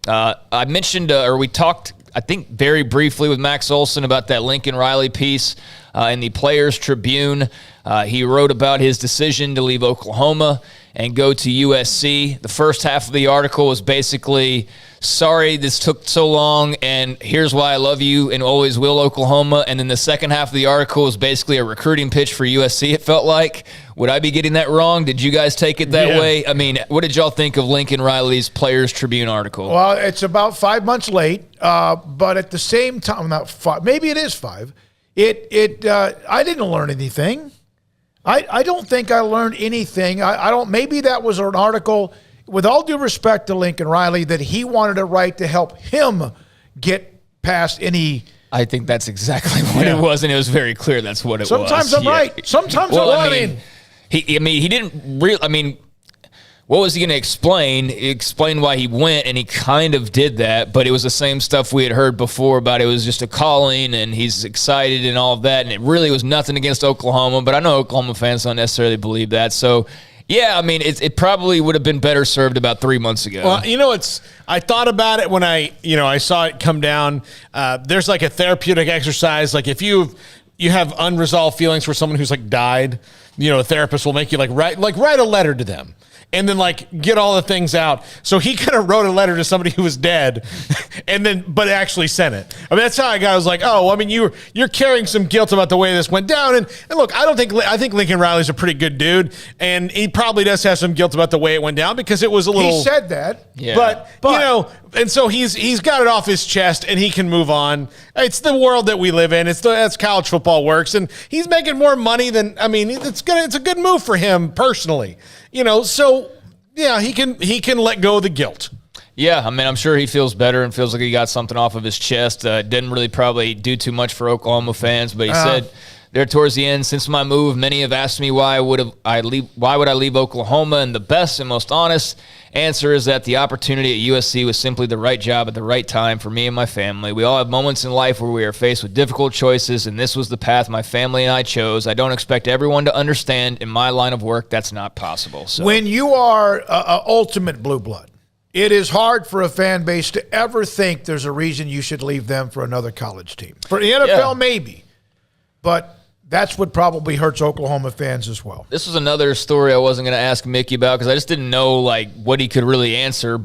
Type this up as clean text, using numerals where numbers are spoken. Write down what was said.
I mentioned, or we talked, I think, very briefly with Max Olson about that Lincoln Riley piece in the Players Tribune. He wrote about his decision to leave Oklahoma and go to USC. The first half of the article was basically, sorry this took so long, and here's why I love you and always will, Oklahoma. And then the second half of the article was basically a recruiting pitch for USC, it felt like. Would I be getting that wrong? Did you guys take it that way? I mean, what did y'all think of Lincoln Riley's Players Tribune article? Well, it's about 5 months late, but at the same time, not 5, maybe it is 5. I didn't learn anything. I don't think I learned anything. I don't. Maybe that was an article, with all due respect to Lincoln Riley, that he wanted to write to help him get past any. I think that's exactly what it was, and it was very clear that's what it was. Sometimes I'm right. Sometimes I'm right. He didn't really. I mean, what was he going to explain? He explained why he went, and he kind of did that, but it was the same stuff we had heard before about it was just a calling, and he's excited and all of that, and it really was nothing against Oklahoma, but I know Oklahoma fans don't necessarily believe that. So, yeah, I mean, it probably would have been better served about 3 months ago. Well, I thought about it when I saw it come down. There's like a therapeutic exercise. Like if you have unresolved feelings for someone who's like died, a therapist will make you write a letter to them. And then get all the things out. So he kind of wrote a letter to somebody who was dead, but actually sent it. I mean, that's how I was like, oh, I mean, you're carrying some guilt about the way this went down. And look, I think Lincoln Riley's a pretty good dude, and he probably does have some guilt about the way it went down because it was a little. He said that, but and so he's got it off his chest, and he can move on. It's the world that we live in. That's college football works, and he's making more money than it's a good move for him personally. So yeah, he can let go of the guilt. Yeah, I mean, I'm sure he feels better and feels like he got something off of his chest. Didn't really probably do too much for Oklahoma fans, but he said there towards the end, since my move, many have asked me why would I leave Oklahoma, and the best and most honest answer is that the opportunity at USC was simply the right job at the right time for me and my family. We all have moments in life where we are faced with difficult choices, and this was the path my family and I chose. I don't expect everyone to understand. In my line of work, that's not possible. So when you are a ultimate blue blood, it is hard for a fan base to ever think there's a reason you should leave them for another college team. For the NFL, maybe, but that's what probably hurts Oklahoma fans as well. This was another story I wasn't going to ask Mickey about because I just didn't know what he could really answer.